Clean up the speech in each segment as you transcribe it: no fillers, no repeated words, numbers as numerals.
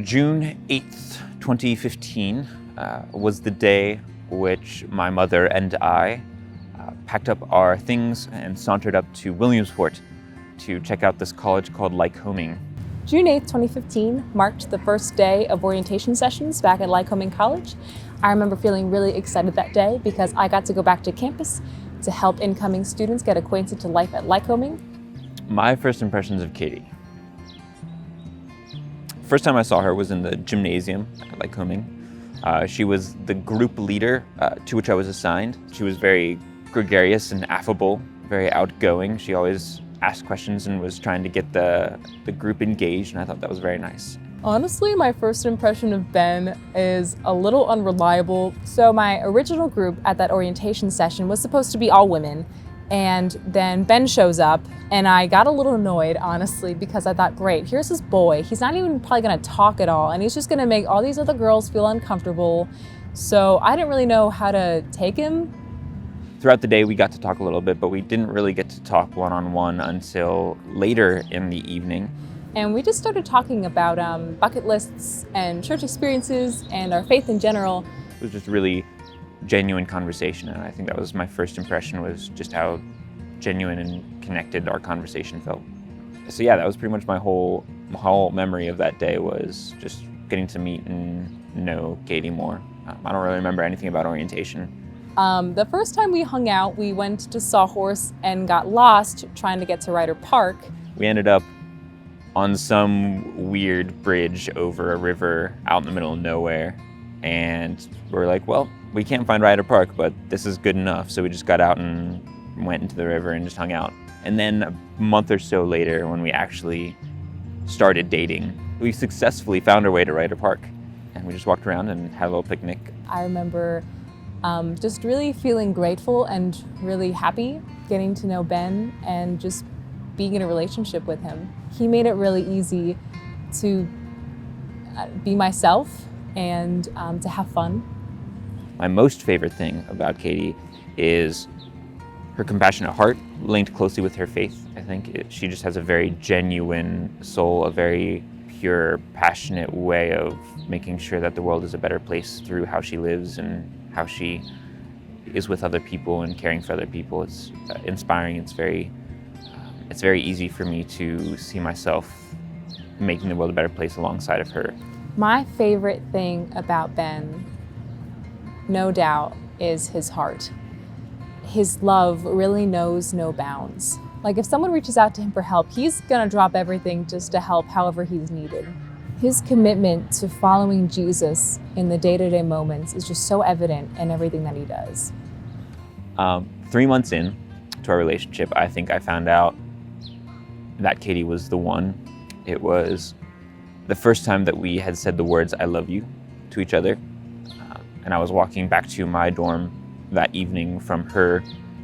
June 8th, 2015 was the day which my mother and I packed up our things and sauntered up to Williamsport to check out this college called Lycoming. June 8th, 2015 marked the first day of orientation sessions back at Lycoming College. I remember feeling really excited that day because I got to go back to campus to help incoming students get acquainted to life at Lycoming. My first impressions of Katie. First time I saw her was in the gymnasium at Lycoming. She was the group leader to which I was assigned. She was very gregarious and affable, very outgoing. She always asked questions and was trying to get the group engaged, and I thought that was very nice. Honestly, my first impression of Ben is a little unreliable. So my original group at that orientation session was supposed to be all women, and then Ben shows up, and I got a little annoyed, honestly, because I thought, great, here's this boy. He's not even probably gonna talk at all, and he's just gonna make all these other girls feel uncomfortable. So I didn't really know how to take him. Throughout the day, we got to talk a little bit, but we didn't really get to talk one-on-one until later in the evening. And we just started talking about bucket lists and church experiences and our faith in general. It was just really genuine conversation, and I think that was my first impression, was just how genuine and connected our conversation felt. So yeah, that was pretty much my whole memory of that day, was just getting to meet and know Katie more. I don't really remember anything about orientation. The first time we hung out, we went to Sawhorse and got lost trying to get to Ryder Park. We ended up on some weird bridge over a river out in the middle of nowhere, and we were like, well, we can't find Ryder Park, but this is good enough. So we just got out and went into the river and just hung out. And then a month or so later, when we actually started dating, we successfully found our way to Ryder Park, and we just walked around and had a little picnic. I remember just really feeling grateful and really happy getting to know Ben and just being in a relationship with him. He made it really easy to be myself and to have fun. My most favorite thing about Katie is her compassionate heart, linked closely with her faith. I think she just has a very genuine soul, a very pure, passionate way of making sure that the world is a better place through how she lives and how she is with other people and caring for other people. It's inspiring. It's very easy for me to see myself making the world a better place alongside of her. My favorite thing about Ben, no doubt, is his heart. His love really knows no bounds. Like, if someone reaches out to him for help, he's gonna drop everything just to help however he's needed. His commitment to following Jesus in the day-to-day moments is just so evident in everything that he does. 3 months in to our relationship, I think I found out that Katie was the one. It was the first time that we had said the words "I love you" to each other. And I was walking back to my dorm that evening from her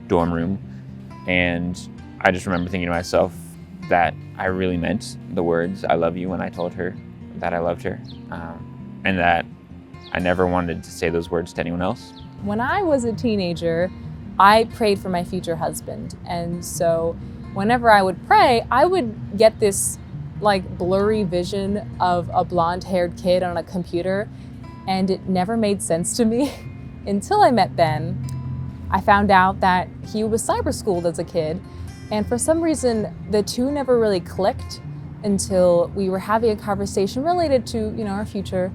dorm room, and I just remember thinking to myself that I really meant the words "I love you" when I told her that I loved her, and that I never wanted to say those words to anyone else. When I was a teenager, I prayed for my future husband, and so whenever I would pray, I would get this like blurry vision of a blonde-haired kid on a computer, and it never made sense to me until I met Ben. I found out that he was cyber schooled as a kid, and for some reason the two never really clicked until we were having a conversation related to, our future,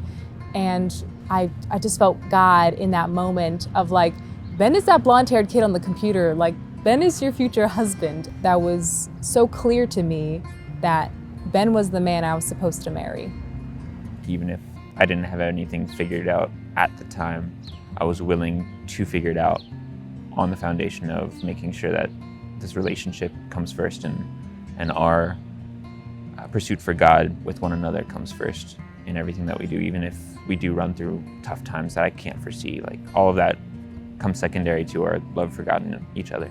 and I just felt God in that moment of like, Ben is that blonde-haired kid on the computer, like Ben is your future husband. That was so clear to me that Ben was the man I was supposed to marry. Even if I didn't have anything figured out at the time, I was willing to figure it out on the foundation of making sure that this relationship comes first, and our pursuit for God with one another comes first in everything that we do, even if we do run through tough times that I can't foresee. Like, all of that comes secondary to our love for God and each other.